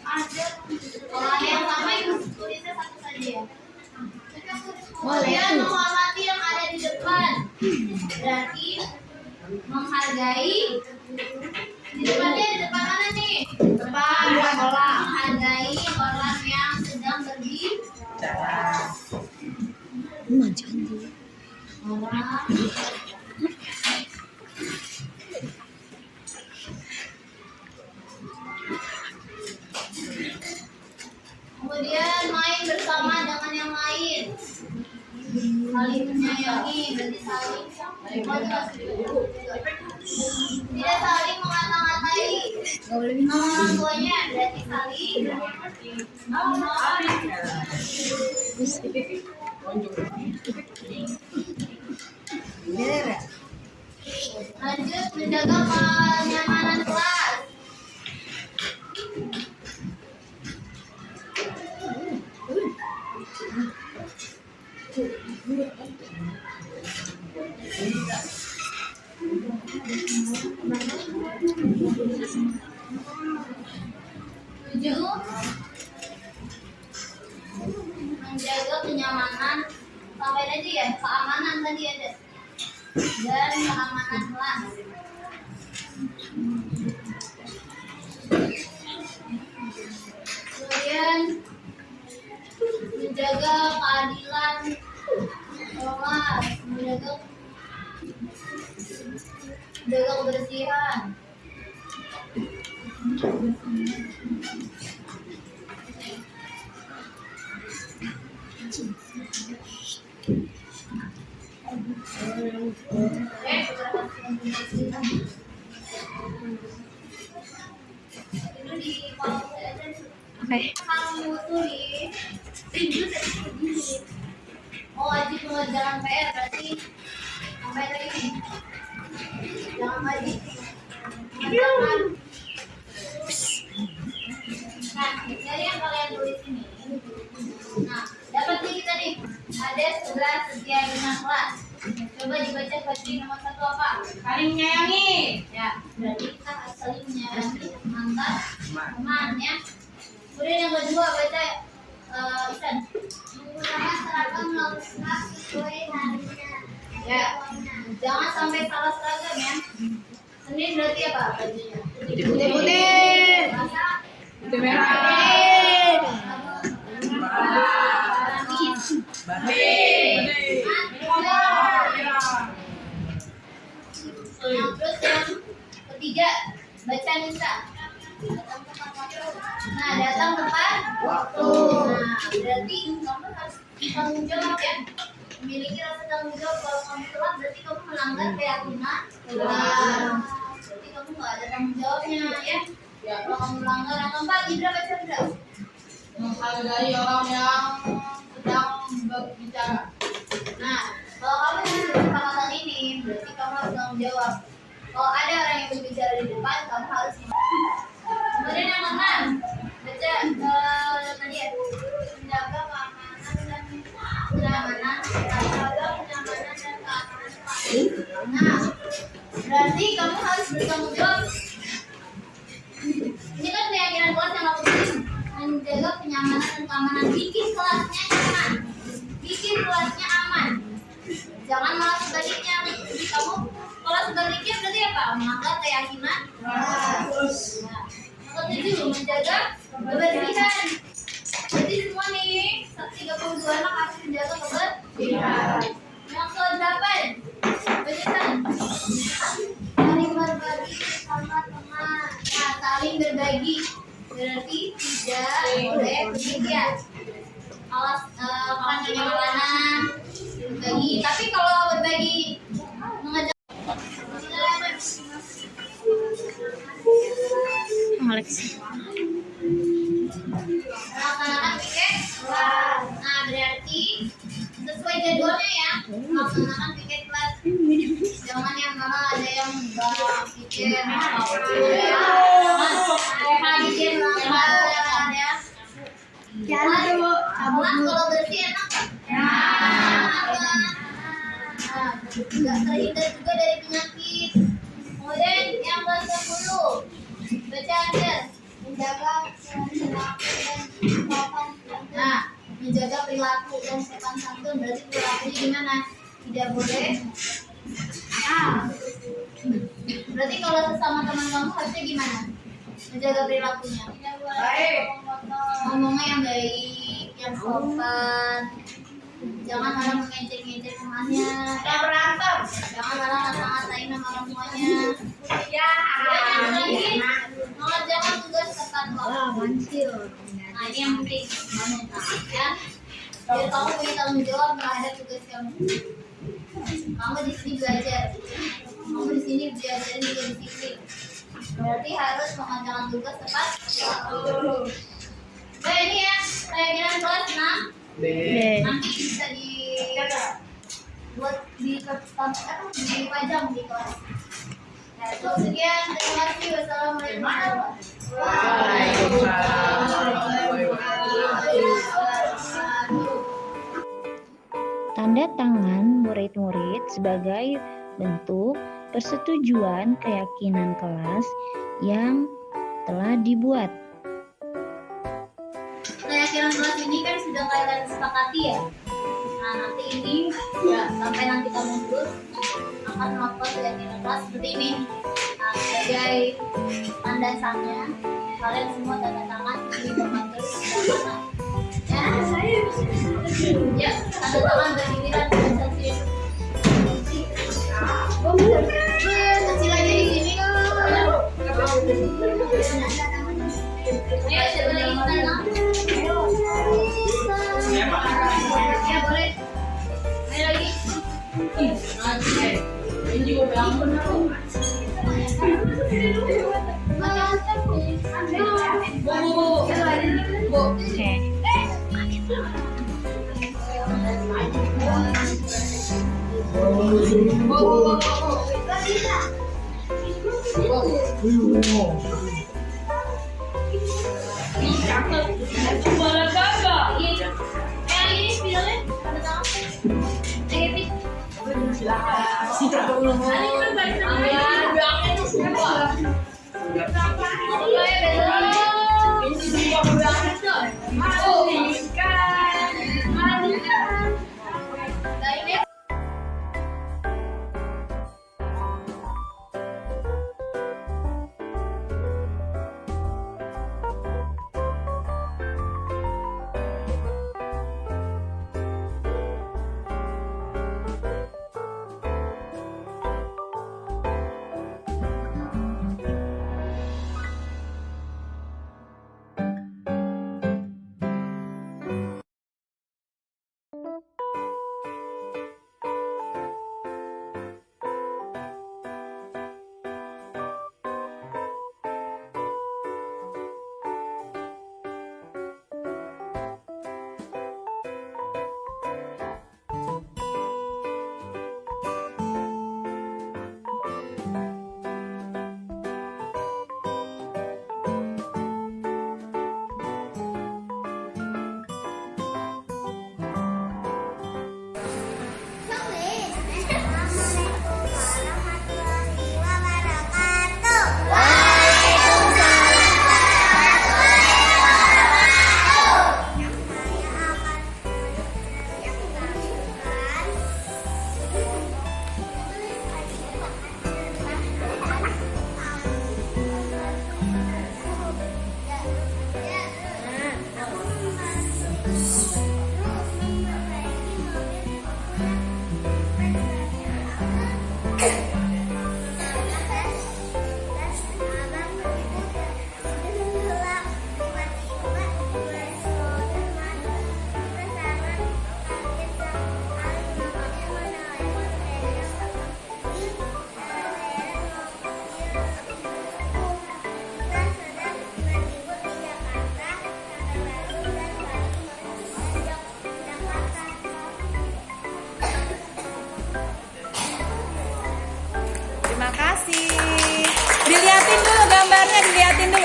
Ada orang yang sama itu tulisnya satu saja ya. Kemudian menghormati yang ada di depan. Berarti menghargai. Di depannya di depan mana nih? Depan sekolah. Menghargai orang yang sedang berbicara. Orang kemudian main bersama dengan yang lain, saling menyayangi, berarti saling tidak saling mengata-ngatai orang tuanya, berarti saling lanjut menjaga kenyamanan kelas. Tujuh, menjaga kenyamanan, sampai aja ya, keamanan tadi ada, dan keamanan kelas. Kemudian menjaga keadilan kelas, menjaga kebersihan. Itu di kolom aja. Kamu tulis itu wajib mengerjakan PR, berarti sampai tadi nih jangan wajib mengerjakan. Nah dari yang kalian tulis ini, nah dapat nih kita nih ada 11 setia dengan kelas. Coba dibaca bagi nomor 1 apa? Saling menyayangi. Ya, berarti kita harus saling menyayangi antar teman ya. Kemudian yang kedua baca Isan, menggunakan seragam Ya, jangan sampai salah seragam ya. Senin berarti apa bajunya? Putih. Masa? Putih merah. Terus yang ketiga, baca misa. Nah, datang tepat waktu. Nah, berarti kamu harus tanggung jawab ya. Memiliki rasa tanggung jawab. Kalau kamu telat, berarti kamu melanggar keyakinan. Berarti kamu nggak ada tanggung jawabnya ya. Kalau kamu melanggar yang keempat, Indra baca Indra. Menghargai orang yang sedang berbicara. Nah, kalau kamu ingin kesepakatan ini, berarti kamu harus tanggung jawab. Kalau ada orang yang berbicara di depan, kamu harus. Kemudian yang keenam, baca tadi ya, menjaga keamanan dan kenyamanan, Nah, berarti kamu harus bertanggung jawab. Ini kan keyakinan kelas yang aku bikin, menjaga kenyamanan dan keamanan, bikin kelasnya nyaman, bikin kelasnya aman. Jangan malah sebaliknya. Jadi kamu kalau sebaliknya berarti apa? Melanggar keyakinan. Nah, ketujuh, menjaga kebersihan. Jadi semua nih 32 anak harus menjaga kebersihan. Yang ke-8, bacakan. Saling berbagi sama teman. Nah, saling berbagi berarti tidak boleh demikian. Alas makanan berbagi. Tapi kalau berbagi mengajak Alex. melaksanakan piket kelas. Nah, berarti sesuai jadwalnya ya, melaksanakan piket kelas. Jangan yang malah ada yang enggak piket, hadir lambat ya. Kelas kalau bersih enak kan? Nggak terhindar juga dari penyakit. Kemudian yang ke-10, baca aja. Menjaga perilaku dan sopan santun. Nah, menjaga perilaku dan sopan santun berarti perilakunya gimana? Tidak boleh. Berarti kalau sesama teman kamu harusnya gimana? Menjaga perilakunya. Baik. Ngomongnya yang baik, yang sopan. Jangan malah mengejek-ngejek temannya. Jangan berantem. Jangan malah ngata-ngatain sama orang tuanya. Ya. Dan yang lagi, mengerjakan tugas tepat waktu. Nah, ini yang penting ya. Biar kamu punya tanggung jawab terhadap tugas kamu. Kamu di sini belajar. Kamu di sini belajar juga disiplin. Berarti harus mengerjakan tugas tepat waktu. Nah, ini ya, keyakinan kelas 6. Nanti bisa buat dipajang di kelas. Ya, cukup sekian. Terima kasih. Wassalamualaikum warahmatullahi wabarakatuh. Tanda tangan murid-murid sebagai bentuk persetujuan keyakinan kelas yang telah dibuat. Keyakinan kelas ini kan sudah kalian sepakati ya. Nah, nanti ini ya sampai nanti kamu lulus akan melakukan keyakinan kelas seperti ini. Nah, sebagai landasannya kalian semua tanda tangan di pembantu keyakinan. Ya, ya, tanda tangan bergiliran kecil. Kecil aja di sini. Ayo, siapa lagi tanda tangan? Ya boleh. Ayo lagi. Ini juga bilang benar.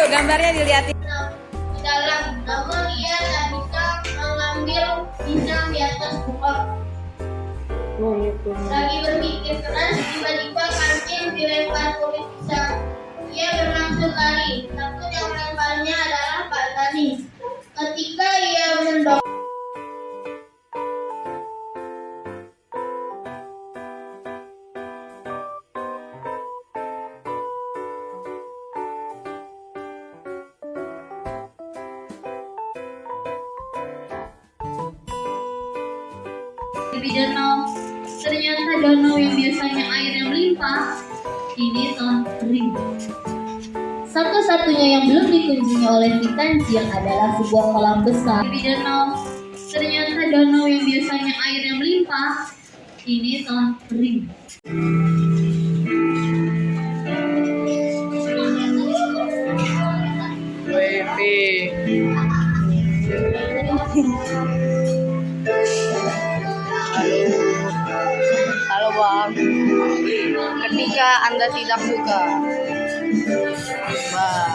gambarnya dilihatin. Di dalam, namun ia tak bisa mengambil pisang di atas pohon. Lagi berpikir keras, tiba-tiba kancing dilempar kulit pisang. Ia berlangsung lari, takut yang melemparnya adalah Pak Tani. Ketika ia mendorong di danau, ternyata danau yang biasanya airnya melimpah, kini telah kering. Satu-satunya yang belum dikunjungi oleh si kancil adalah sebuah kolam besar di danau. Ternyata danau yang biasanya airnya melimpah, kini telah kering. Halo Bang. Ketika Anda tidak suka. Bang.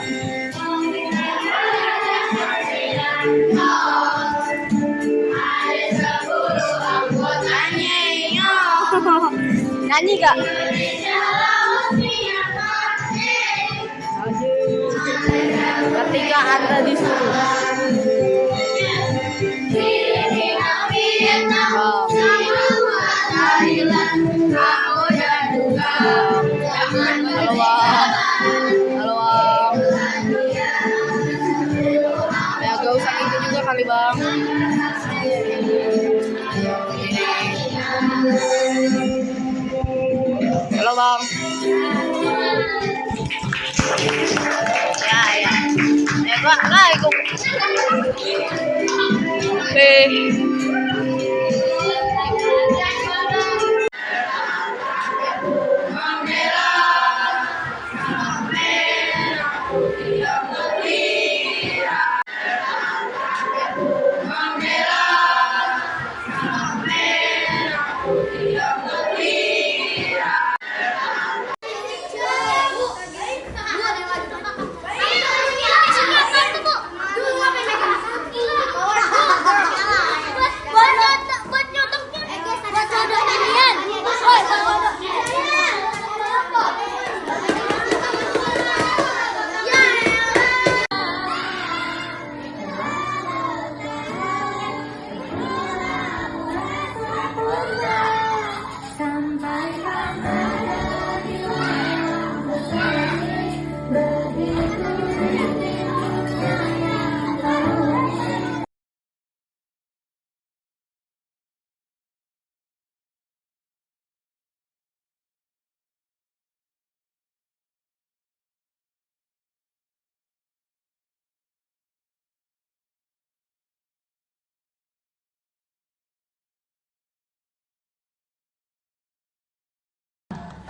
Nyanyi gak? Ketika Anda disuruh. Halo Bang. Halo Bang. Ya gak usah gitu juga kali Bang. Halo Bang. Ya. Ya Bang, ikut.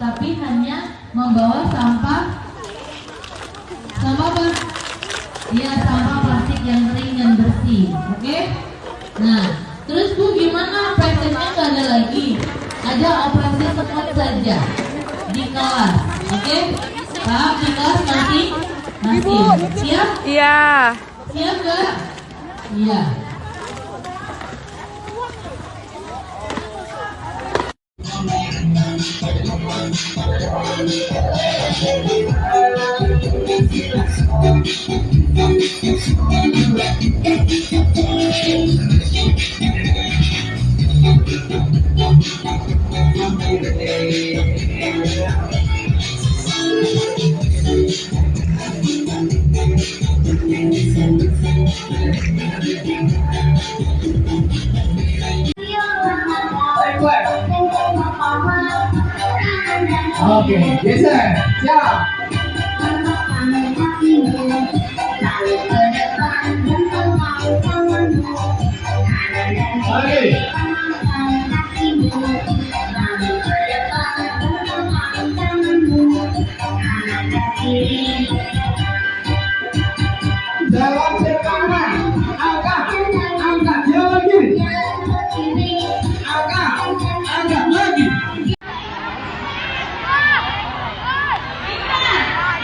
Tapi hanya membawa sampah apa? Iya, sampah plastik yang kering dan bersih. Oke? Nah, terus Bu gimana? PT-nya nggak ada lagi. Ada operasi semut saja di kelas. Oke? Pak, di kelas masih? Siap? Iya. Siap nggak? Iya. Oke, geser, siap. Oke. Jalan ke kanan, angkat, jalan kiri, angkat lagi.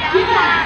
Gimana?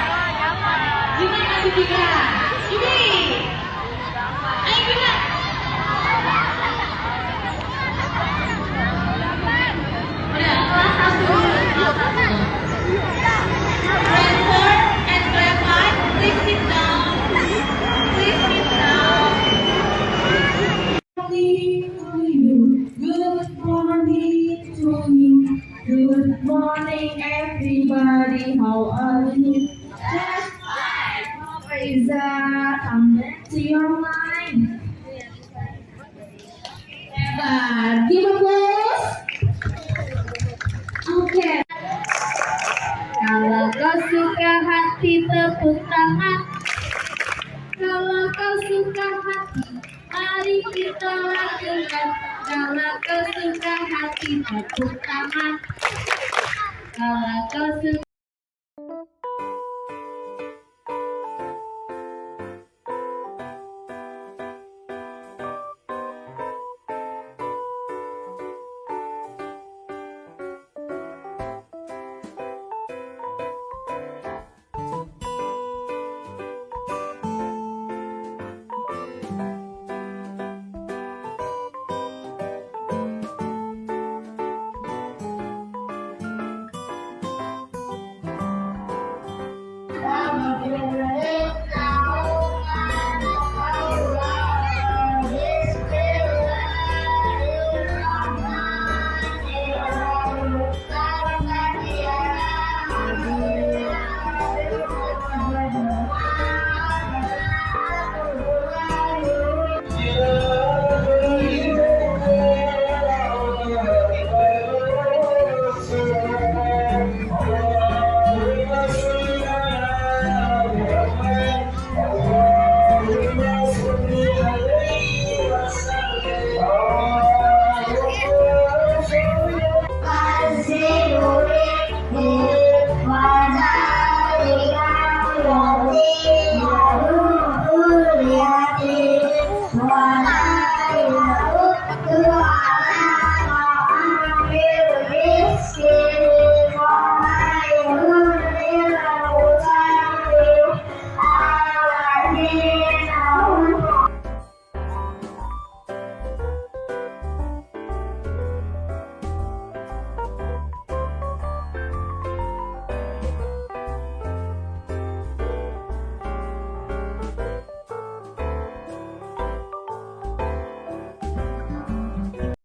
Give applause. Oke. Kalau kau suka hati tepuk tangan. Kalau kau suka hati, mari kita lakukan. Kalau kau suka hati tepuk tangan. Kalau kau suka